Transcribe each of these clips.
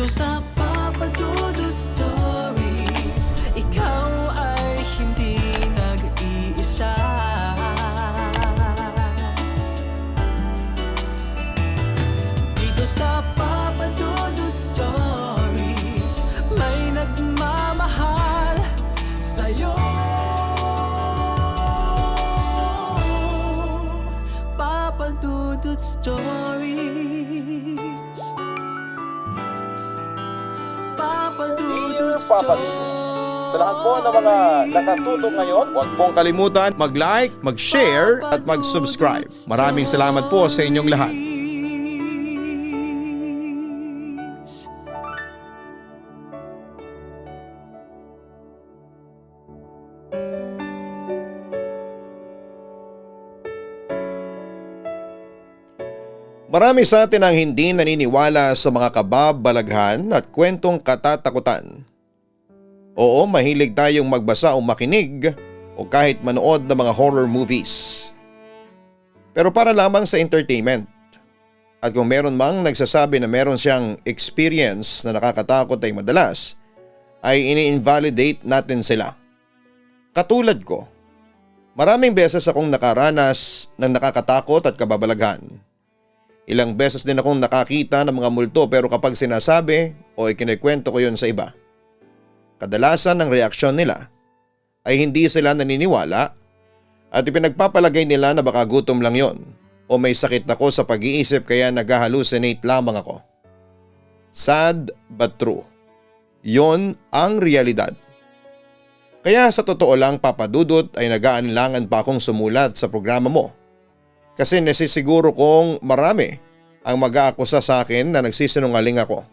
sa Papa Dudut Stories, ikaw ay hindi nag-iisa. Dito sa Papa Dudut Stories, may nagmamahal sa'yo. Papa Dudut Stories, Papa Dudut Papa Dudut. Sa lahat po ng mga nakatutok ngayon, huwag pong kalimutan mag-like, mag-share at mag-subscribe. Maraming salamat po sa inyong lahat. Marami sa atin ang hindi naniniwala sa mga kababalaghan at kwentong katatakutan. Oo, mahilig tayong magbasa o makinig o kahit manood ng mga horror movies. Pero para lamang sa entertainment. At kung meron mang nagsasabi na meron siyang experience na nakakatakot ay madalas, ay ini-invalidate natin sila. Katulad ko, maraming beses akong nakaranas ng nakakatakot at kababalaghan. Ilang beses din akong nakakita ng mga multo pero kapag sinasabi o ikinikwento ko yun sa iba, kadalasan ng reaksyon nila ay hindi sila naniniwala at ipinagpapalagay nila na baka gutom lang yon o may sakit ako sa pag-iisip kaya nag-hallucinate lamang ako. Sad but true. Yon ang realidad. Kaya sa totoo lang Papa Dudut ay nag-aalinlangan pa akong sumulat sa programa mo. Kasi nasisiguro kong marami ang mag-aakusa sa akin na nagsisinungaling ako.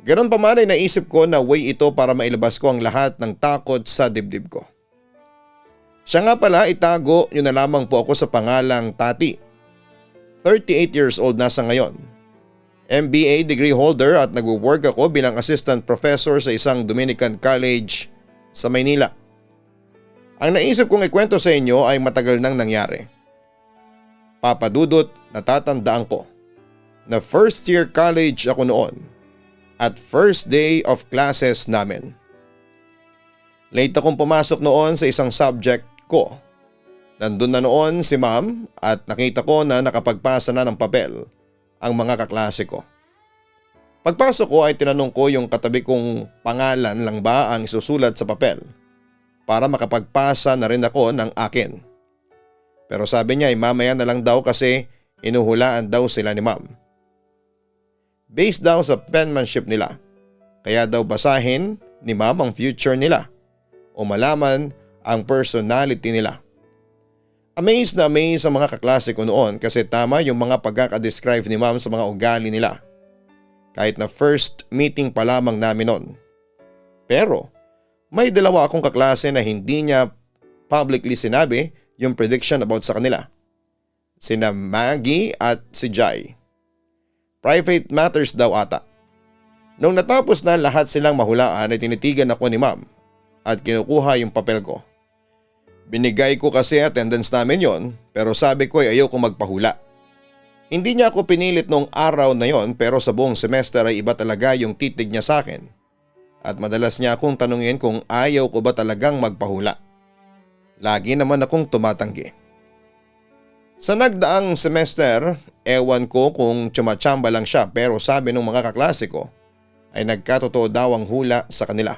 Ganon pa man ay naisip ko na way ito para mailabas ko ang lahat ng takot sa dibdib ko. Siya nga pala, itago nyo na lamang po ako sa pangalang Tati. 38 years old na sa ngayon. MBA degree holder at nag-work ako bilang assistant professor sa isang Dominican college sa Maynila. Ang naisip kong ikwento sa inyo ay matagal nang nangyari. Papa Dudut, natatandaan ko na first year college ako noon at first day of classes namin. Late akong pumasok noon sa isang subject ko. Nandun na noon si ma'am at nakita ko na nakapagpasa na ng papel ang mga kaklase ko. Pagpasok ko ay tinanong ko yung katabi kong pangalan lang ba ang isusulat sa papel para makapagpasa na rin ako ng akin. Pero sabi niya ay mamaya na lang daw kasi inuhulaan daw sila ni ma'am. Based daw sa penmanship nila, kaya daw basahin ni ma'am ang future nila o malaman ang personality nila. Amazed na amazed ang mga kaklase ko noon kasi tama yung mga pagkakadescribe ni ma'am sa mga ugali nila. Kahit na first meeting pa lamang namin noon. Pero may dalawa akong kaklase na hindi niya publicly sinabi yung prediction about sa kanila. Sina Maggie at si Jai. Private matters daw ata. Nung natapos na lahat silang mahulaan ay tinitigan ako ni ma'am at kinukuha yung papel ko. Binigay ko kasi attendance namin yon pero sabi ko ay ayoko magpahula. Hindi niya ako pinilit noong araw na yon pero sa buong semester ay iba talaga yung titig niya sa akin. At madalas niya akong tanungin kung ayaw ko ba talagang magpahula. Lagi naman akong tumatanggi. Sa nagdaang semester, ewan ko kung tsumatsamba lang siya pero sabi ng mga kaklase ko ay nagkatotoo daw ang hula sa kanila.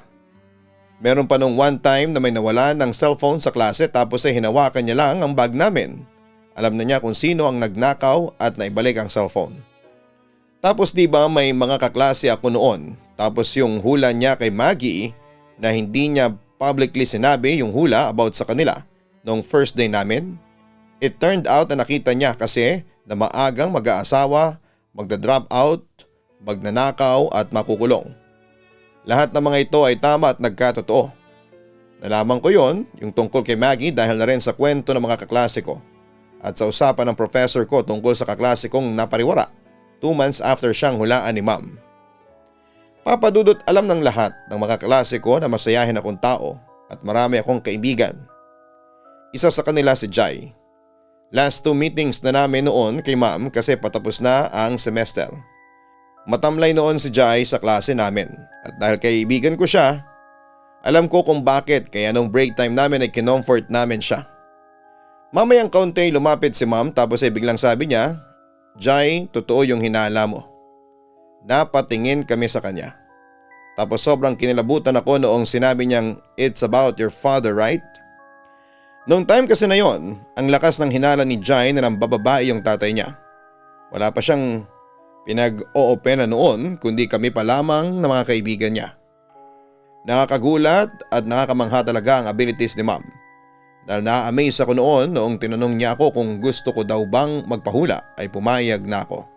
Meron pa nung one time na may nawala ng cellphone sa klase tapos ay hinawakan niya lang ang bag namin. Alam na niya kung sino ang nagnakaw at naibalik ang cellphone. Tapos di ba may mga kaklase ako noon tapos yung hula niya kay Maggie na hindi niya publicly sinabi yung hula about sa kanila noong first day namin. It turned out na nakita niya kasi na maagang mag-aasawa, magda-drop out, magnanakaw at makukulong. Lahat ng mga ito ay tama at nagkatotoo. Nalaman ko yon yung tungkol kay Maggie dahil na rin sa kwento ng mga kaklase ko at sa usapan ng professor ko tungkol sa kaklase kong napariwara 2 months after siyang hulaan ni ma'am. Papa Dudut, alam ng lahat ng mga kaklase ko na masayahin akong tao at marami akong kaibigan. Isa sa kanila si Jai. Last 2 meetings na namin noon kay ma'am kasi patapos na ang semester. Matamlay noon si Jai sa klase namin at dahil kaibigan ko siya, alam ko kung bakit kaya nung break time namin ay kinomfort namin siya. Mamayang kaunti lumapit si ma'am tapos ay biglang sabi niya, "Jai, totoo yung hinala mo." Napatingin kami sa kanya. Tapos sobrang kinilabutan ako noong sinabi niyang, "It's about your father, right?" Noong time kasi na yon, ang lakas ng hinala ni Jai na nambababae yung tatay niya. Wala pa siyang pinag-oopena noon kundi kami pa lamang na mga kaibigan niya. Nakakagulat at nakakamangha talaga ang abilities ni ma'am. Dahil na-amaze ako noong tinanong niya ako kung gusto ko daw bang magpahula ay pumayag na ako.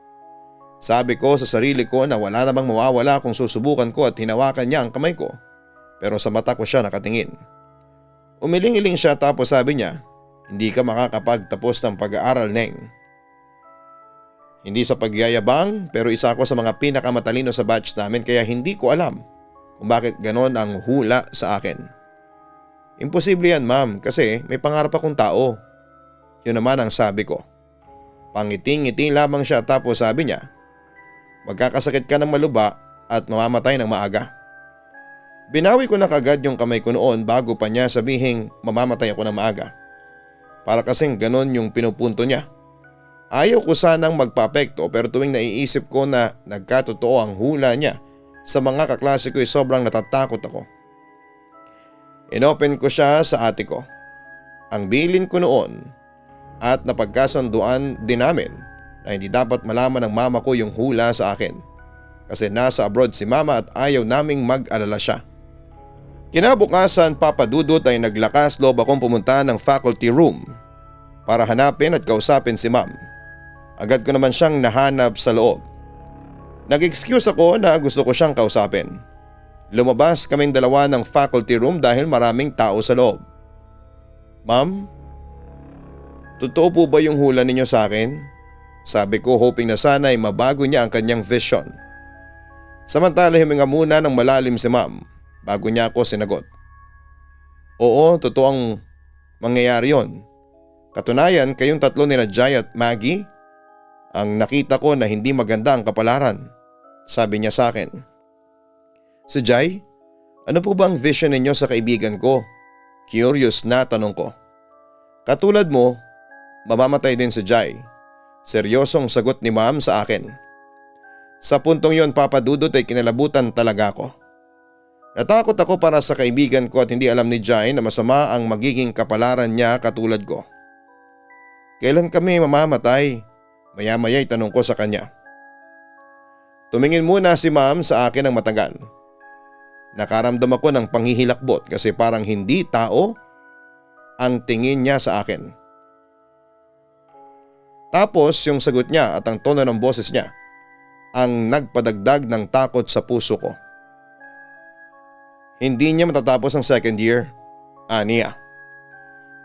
Sabi ko sa sarili ko na wala namang mawawala kung susubukan ko at hinawakan niya ang kamay ko. Pero sa mata ko siya nakatingin. Umiling-iling siya tapos sabi niya, "Hindi ka makakapagtapos ng pag-aaral, Neng." Hindi sa pagyayabang pero isa ako sa mga pinakamatalino sa batch namin kaya hindi ko alam kung bakit ganon ang hula sa akin. "Imposible yan, ma'am, kasi may pangarap akong tao." Yun naman ang sabi ko. Pangiting-ngiti lamang siya tapos sabi niya, "Magkakasakit ka ng maluba at mamamatay ng maaga." Binawi ko na kagad yung kamay ko noon bago pa niya sabihing mamamatay ako ng maaga. Para kasing ganon yung pinupunto niya. Ayaw ko sanang magpa-apekto pero tuwing naiisip ko na nagkatotoo ang hula niya sa mga kaklase ko ay sobrang natatakot ako. Inopen ko siya sa ate ko. Ang bilin ko noon at napagkasunduan din namin na hindi dapat malaman ng mama ko yung hula sa akin kasi nasa abroad si mama at ayaw naming mag-alala siya. Kinabukasan, Papa Dudut, ay naglakas loob akong pumunta ng faculty room para hanapin at kausapin si ma'am. Agad ko naman siyang nahanap sa loob. Nag-excuse ako na gusto ko siyang kausapin. Lumabas kaming dalawa ng faculty room dahil maraming tao sa loob. "Ma'am, totoo po ba yung hula ninyo sa akin?" Sabi ko hoping na sana ay mabago niya ang kanyang vision. Samantala huminga muna ng malalim si ma'am bago niya ako sinagot. "Oo, totoo ang mangyayari yon. Katunayan kayong tatlo nila Jai at Maggie ang nakita ko na hindi maganda ang kapalaran," sabi niya sa akin. "Si Jai, ano po ba ang vision ninyo sa kaibigan ko?" Curious na tanong ko. "Katulad mo, mamamatay din si Jai." Seryosong sagot ni ma'am sa akin. Sa puntong yon, Papa Dudut, ay kinalabutan talaga ako. Natakot ako para sa kaibigan ko at hindi alam ni Jai na masama ang magiging kapalaran niya katulad ko. "Kailan kami mamamatay?" Maya-maya'y tanong ko sa kanya. Tumingin muna si ma'am sa akin ng matagal. Nakaramdam ako ng panghihilakbot kasi parang hindi tao ang tingin niya sa akin. Tapos yung sagot niya at ang tono ng boses niya ang nagpadagdag ng takot sa puso ko. Hindi niya matatapos ang second year, aniya.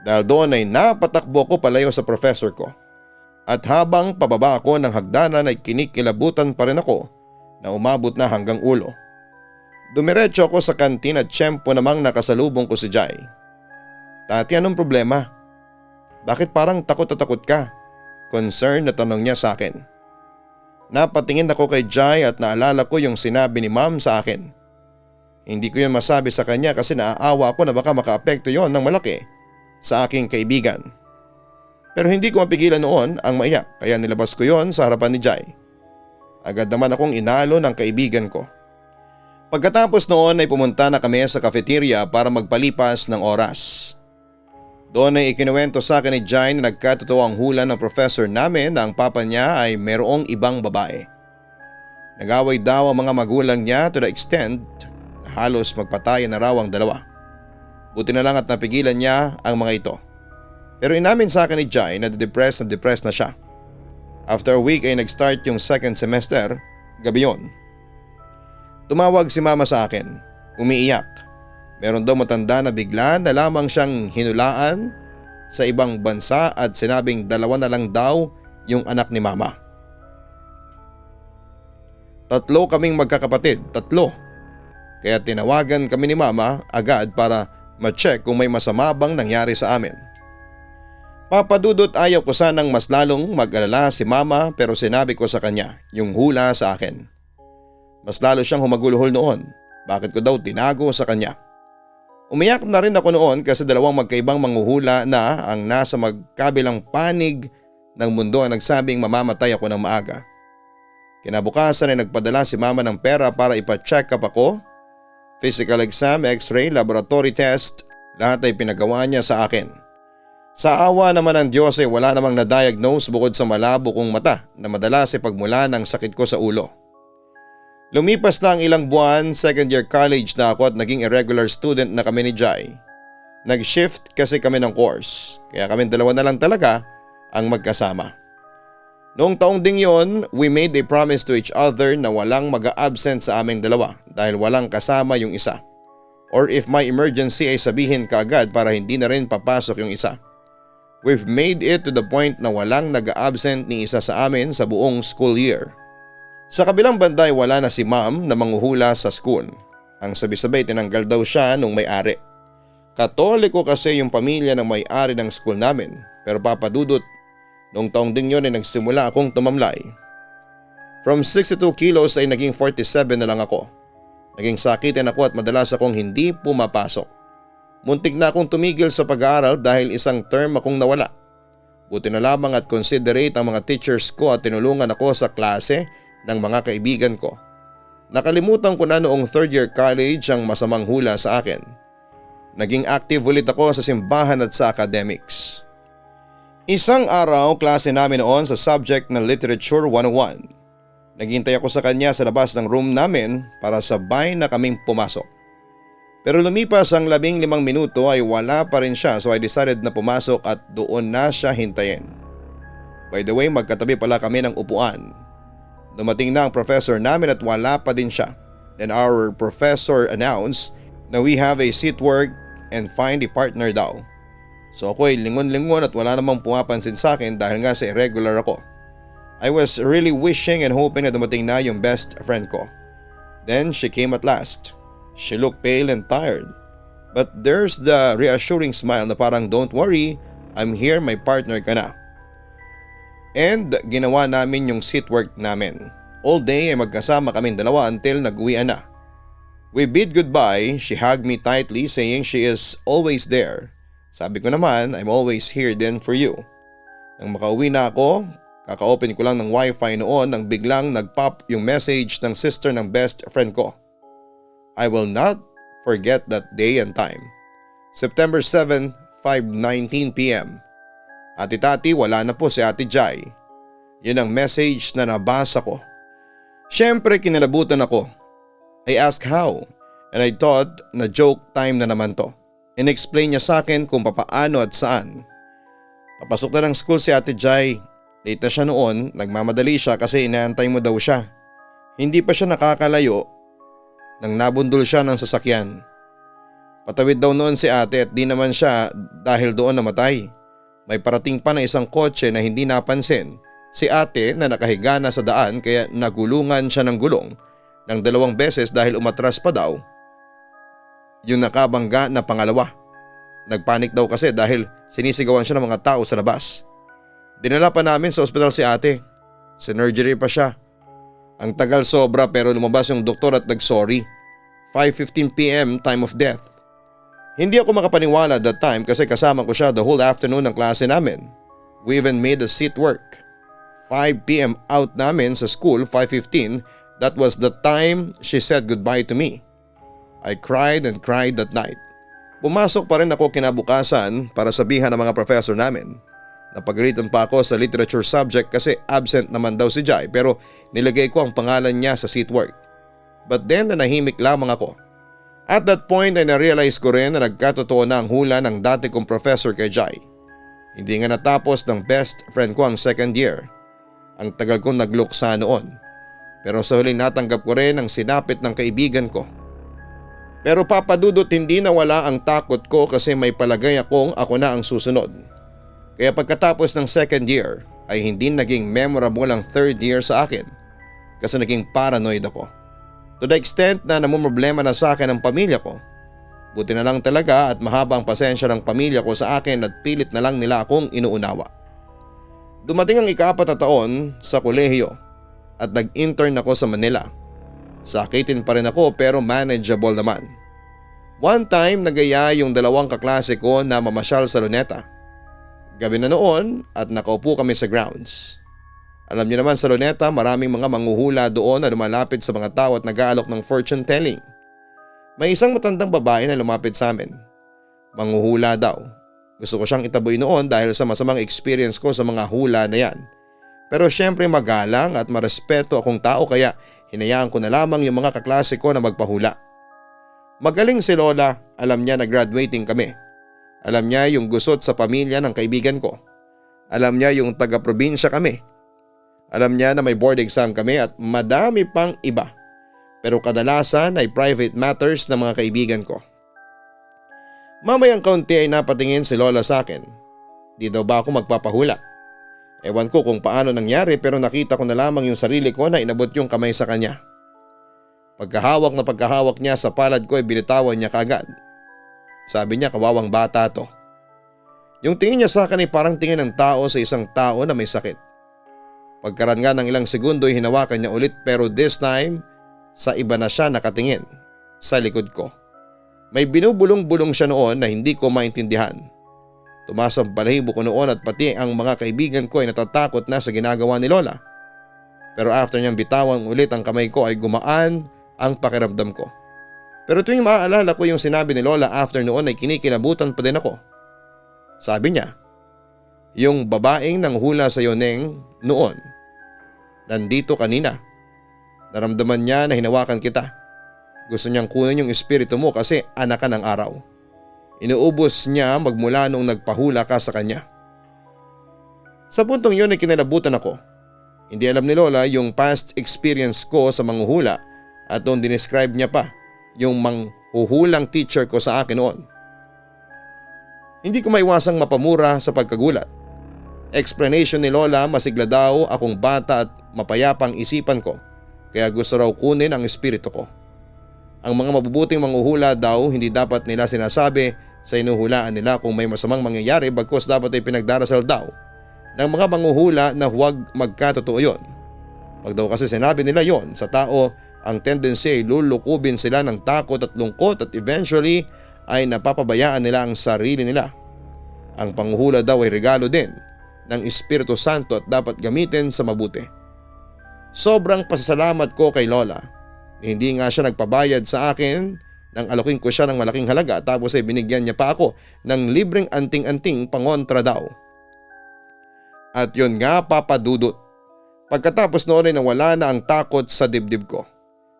Dahil doon ay napatakbo ko palayo sa professor ko. At habang pababa ako ng hagdanan ay kinikilabutan pa rin ako na umabot na hanggang ulo. Dumiretso ako sa kantin at tiyempo namang nakasalubong ko si Jai. "Tati, anong problema? Bakit parang takot na takot ka?" Concern na tanong niya sa akin. Napatingin ako kay Jai at naalala ko yung sinabi ni ma'am sa akin. Hindi ko yun masabi sa kanya kasi naaawa ako na baka makaapekto yon ng malaki sa aking kaibigan. Pero hindi ko mapigilan noon ang maiyak kaya nilabas ko yon sa harapan ni Jai. Agad naman akong inalo ng kaibigan ko. Pagkatapos noon ay pumunta na kami sa cafeteria para magpalipas ng oras. Doon ay ikinuwento sa akin ni Jai na nagkatotoo ang hula ng professor namin na ang papa niya ay mayroong ibang babae. Nag-away daw ang mga magulang niya to the extent na halos magpatayan na raw ang dalawa. Buti na lang at napigilan niya ang mga ito. Pero inamin sa akin ni Jai na depressed na siya. After a week ay nag-start yung second semester, gabi yon. Tumawag si mama sa akin, umiiyak. Meron daw matanda na bigla na lamang siyang hinulaan sa ibang bansa at sinabing 2 na lang daw yung anak ni mama. 3 kaming magkakapatid, 3. Kaya tinawagan kami ni mama agad para ma-check kung may masama bang nangyari sa amin. Papadudot, ayaw ko sanang mas lalong mag-alala si mama pero sinabi ko sa kanya yung hula sa akin. Mas lalo siyang humagulhol noon. Bakit ko daw tinago sa kanya? Umiyak na rin ako noon kasi dalawang magkaibang manghuhula na ang nasa magkabilang panig ng mundo ang nagsabing mamamatay ako ng maaga. Kinabukasan ay nagpadala si mama ng pera para ipa-check up ako. Physical exam, x-ray, laboratory test, lahat ay pinagawa niya sa akin. Sa awa naman ng Diyos ay wala namang na-diagnose bukod sa malabo kong mata na madalas ay pagmula ng sakit ko sa ulo. Lumipas na ang ilang buwan, second year college na ako at naging irregular student na kami ni Jai. Nag-shift kasi kami ng course, kaya kami dalawa na lang talaga ang magkasama. Noong taong ding yon, we made a promise to each other na walang mag-a-absent sa aming dalawa dahil walang kasama yung isa. Or if may emergency ay sabihin kaagad para hindi na rin papasok yung isa. We've made it to the point na walang nag-a-absent ni isa sa amin sa buong school year. Sa kabilang banda ay wala na si ma'am na manghuhula sa school. Ang sabi-sabay tinanggal daw siya nung may-ari. Katoliko kasi yung pamilya ng may-ari ng school namin, pero papadudot, noong taong ding yun ay nagsimula akong tumamlay. From 62 kilos ay naging 47 na lang ako. Naging sakitin ako at madalas akong hindi pumapasok. Muntik na akong tumigil sa pag-aaral dahil isang term akong nawala. Buti na lamang at considerate ang mga teachers ko at tinulungan ako sa klase ng mga kaibigan ko. Nakalimutan ko na noong third year college ang masamang hula sa akin. Naging active ulit ako sa simbahan at sa academics. Isang araw, klase namin noon sa subject na Literature 101. Naghintay ako sa kanya sa labas ng room namin para sabay na kaming pumasok. Pero lumipas ang 15 minuto ay wala pa rin siya, so I decided na pumasok at doon na siya hintayin. By the way, magkatabi pala kami ng upuan. Dumating na ang professor namin at wala pa din siya. Then our professor announced na we have a seat work and find a partner daw. So ako ay lingon-lingon at wala namang pumapansin sa akin dahil nga sa irregular ako. I was really wishing and hoping na dumating na yung best friend ko. Then she came at last. She looked pale and tired. But there's the reassuring smile na parang don't worry, I'm here, my partner ka na. And ginawa namin yung seat work namin. All day ay magkasama kaming dalawa until nag-uwian na. We bid goodbye, she hugged me tightly saying she is always there. Sabi ko naman, I'm always here then for you. Nang makauwi na ako, kaka-open ko lang ng wifi noon nang biglang nag-pop yung message ng sister ng best friend ko. I will not forget that day and time. September 7, 5:19 p.m. Ate Tati, wala na po si Ate Jai. Yun ang message na nabasa ko. Siyempre kinalabutan ako. I asked how and I thought na joke time na naman to. In-explain niya sa akin kung papaano at saan. Papasok na ng school si Ate Jai. Late na siya noon, nagmamadali siya kasi inaantay mo daw siya. Hindi pa siya nakakalayo nang nabundol siya ng sasakyan. Patawid daw noon si ate at di naman siya dahil doon namatay. May parating pa na isang kotse na hindi napansin si ate na nakahiga na sa daan kaya nagulungan siya ng gulong ng 2 beses dahil umatras pa daw yung nakabangga na pangalawa. Nagpanik daw kasi dahil sinisigawan siya ng mga tao sa labas. Dinala pa namin sa ospital si ate. Sinurgery pa siya. Ang tagal sobra pero lumabas yung doktor at nag-sorry. 5:15 p.m. time of death. Hindi ako makapaniwala that time kasi kasama ko siya the whole afternoon ng klase namin. We even made a seat work. 5 p.m. out namin sa school, 5:15. That was the time she said goodbye to me. I cried and cried that night. Pumasok pa rin ako kinabukasan para sabihan ng mga professor namin. Napagalitan pa ako sa literature subject kasi absent naman daw si Jai pero nilagay ko ang pangalan niya sa seat work. But then nanahimik lamang ako. At that point ay na-realize ko rin na nagkatotoo na ang hula ng dati kong professor kay Jai. Hindi nga natapos ng best friend ko ang second year. Ang tagal kong nagluksa noon. Pero sa huling natanggap ko rin ang sinapit ng kaibigan ko. Pero papadudot hindi nawala ang takot ko kasi may palagay akong ako na ang susunod. Kaya pagkatapos ng second year ay hindi naging memorable ang third year sa akin kasi naging paranoid ako. To the extent na namumroblema na sa akin ang pamilya ko. Buti na lang talaga at mahaba ang pasensya ng pamilya ko sa akin at pilit na lang nila akong inuunawa. Dumating ang ika-4 na taon sa kolehiyo at nag-intern ako sa Manila. Sakitin pa rin ako pero manageable naman. One time nagaya yung dalawang kaklase ko na mamasyal sa Luneta. Gabi na noon at nakaupo kami sa grounds. Alam niyo naman sa Luneta maraming mga manghuhula doon na lumalapit sa mga tao at nag-aalok ng fortune telling. May isang matandang babae na lumapit sa amin. Manghuhula daw. Gusto ko siyang itaboy noon dahil sa masamang experience ko sa mga hula na yan. Pero syempre magalang at marespeto akong tao kaya hinayaan ko na lamang yung mga kaklase ko na magpahula. Magaling si Lola, alam niya na graduating kami. Alam niya yung gusot sa pamilya ng kaibigan ko. Alam niya yung taga-probinsya kami. Alam niya na may board exam kami at madami pang iba. Pero kadalasan ay private matters ng mga kaibigan ko. Mamayang kaunti ay napatingin si Lola sa akin. Di daw ba ako magpapahula? Ewan ko kung paano nangyari pero nakita ko na lamang yung sarili ko na inabot yung kamay sa kanya. Pagkahawak niya sa palad ko ay binitawan niya kaagad. Sabi niya kawawang bata to. Yung tingin niya sa akin ay parang tingin ng tao sa isang tao na may sakit. Pagkaraan nga ng ilang segundo ay hinawakan niya ulit pero this time sa iba na siya nakatingin, sa likod ko. May binubulong-bulong siya noon na hindi ko maintindihan. Tumaas ang balahibo ko noon at pati ang mga kaibigan ko ay natatakot na sa ginagawa ni Lola. Pero after niyang bitawan ulit ang kamay ko ay gumaan ang pakiramdam ko. Pero tuwing maaalala ko yung sinabi ni Lola after noon ay kinikilabutan pa din ako. Sabi niya, yung babaeng nanghula sa iyo Neng noon, nandito kanina. Naramdaman niya na hinawakan kita. Gusto niyang kunin yung espiritu mo kasi anak ka ng araw. Inuubos niya magmula noong nagpahula ka sa kanya. Sa puntong yun ay kinalabutan ako. Hindi alam ni Lola yung past experience ko sa manghuhula at doon dinescribe niya pa yung manghuhulang teacher ko sa akin noon. Hindi ko maiwasang mapamura sa pagkagulat. Explanation ni Lola masigla daw akong bata at mapayapang isipan ko kaya gusto raw kunin ang espiritu ko. Ang mga mabubuting manghuhula daw hindi dapat nila sinasabi sa inuhulaan nila kung may masamang mangyayari bagkus dapat ay pinagdarasal daw ng mga manghuhula na huwag magkatotoo yon. Pag daw kasi sinabi nila yon sa tao, ang tendency ay lulukubin sila ng takot at lungkot at eventually ay napapabayaan nila ang sarili nila. Ang panghuhula daw ay regalo din ng Espiritu Santo at dapat gamitin sa mabuti. Sobrang pasasalamat ko kay Lola. Hindi nga siya nagpabayad sa akin nang alokin ko siya ng malaking halaga tapos ay binigyan niya pa ako ng libreng anting-anting pangontra daw. At yun nga papadudot. Pagkatapos noon ay nawala na ang takot sa dibdib ko.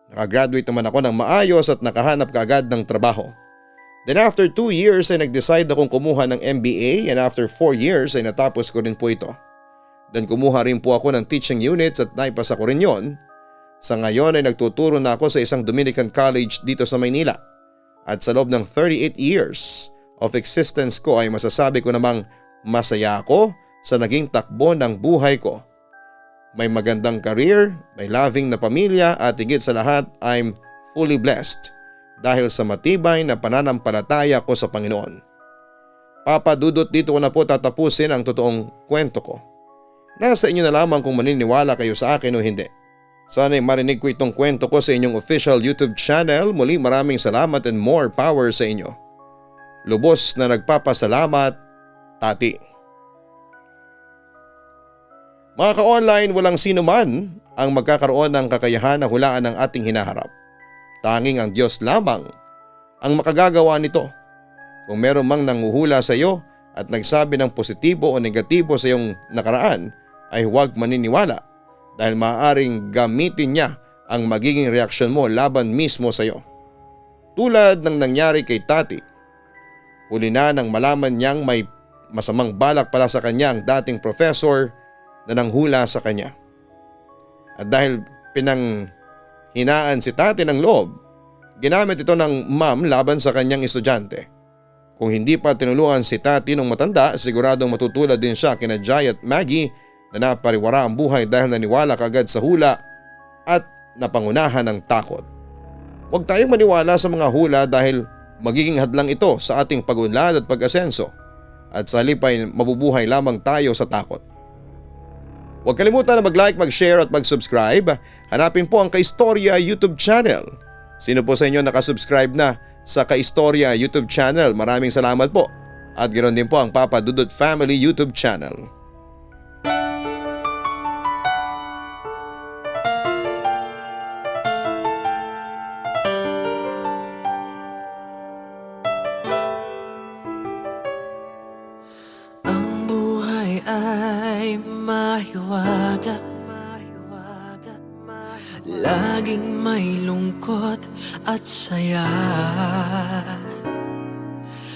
Nakagraduate naman ako ng maayos at nakahanap kaagad ng trabaho. Then after 2 years ay nag-decide akong kumuha ng MBA and after 4 years ay natapos ko rin po ito. Then kumuha rin po ako ng teaching units at naipasa ko rin yon. Sa ngayon ay nagtuturo na ako sa isang Dominican College dito sa Maynila. At sa loob ng 38 years of existence ko ay masasabi ko namang masaya ako sa naging takbo ng buhay ko. May magandang career, may loving na pamilya at higit sa lahat I'm fully blessed dahil sa matibay na pananampalataya ko sa Panginoon. Papadudot dito ko na po tatapusin ang totoong kwento ko. Nasa inyo na lamang kung maniniwala kayo sa akin o hindi. Sana'y marinig ko itong kwento ko sa inyong official YouTube channel. Muli maraming salamat and more power sa inyo. Lubos na nagpapasalamat, Tati. Mga ka-online, walang sino man ang magkakaroon ng kakayahan na hulaan ng ating hinaharap. Tanging ang Diyos lamang ang makagagawa nito. Kung meron mang nanguhula sa iyo at nagsabi ng positibo o negatibo sa iyong nakaraan, ay huwag maniniwala. Dahil maaaring gamitin niya ang magiging reaksyon mo laban mismo sa iyo. Tulad ng nangyari kay Tati. Huli na nang malaman niyang may masamang balak pala sa kanya ang dating professor na nanghula sa kanya. At dahil pinanghinaan si Tati ng loob, ginamit ito ng ma'am laban sa kanyang estudyante. Kung hindi pa tinulungan si Tati nung matanda, siguradong matutulad din siya kina Jai at Maggie na napariwara ang buhay dahil naniwala kagad sa hula at napangunahan ng takot. Huwag tayong maniwala sa mga hula dahil magiging hadlang ito sa ating pag-unlad at pag-asenso at sa halip ay mabubuhay lamang tayo sa takot. Huwag kalimutan na mag-like, mag-share at mag-subscribe. Hanapin po ang Kaistorya YouTube channel. Sino po sa inyo nakasubscribe na sa Kaistorya YouTube channel? Maraming salamat po. At ganoon din po ang Papa Dudut Family YouTube channel. Ang buhay ay mahiwaga, laging may lungkot at saya.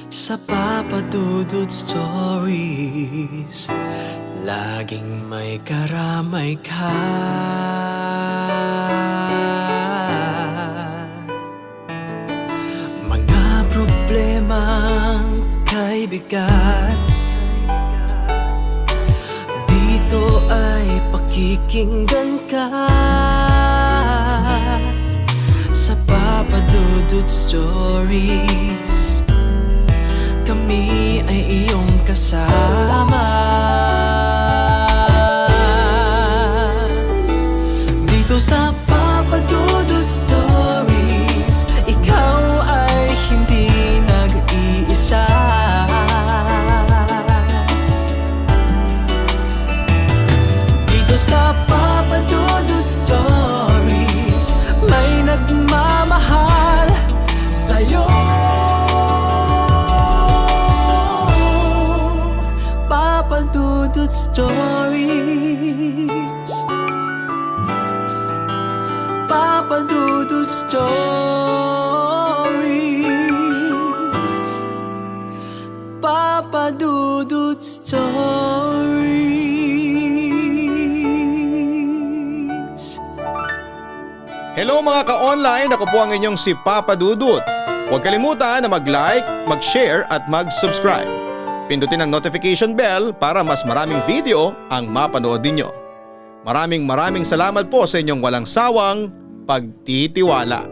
Sa Papa Dudut Stories, laging may karamay ka. Mga problemang kaibigan, dito ay pakikinggan ka. Sa Papa Dudut Stories, kami ay iyong kasama. Dito sa Papa Dudut Stories, ikaw ay hindi nag-iisa. Dito sa Papa Dudut Stories, may nagmamahal sa'yo. Papa Dudut Stories, Papa Dudut Stories, Papa Dudut Stories. Hello mga ka-online, ako po ang inyong si Papa Dudut. Huwag kalimutan na mag-like, mag-share at mag-subscribe. Pindutin ang notification bell para mas maraming video ang mapanood ninyo. Maraming salamat po sa inyong walang sawang pagtitiwala.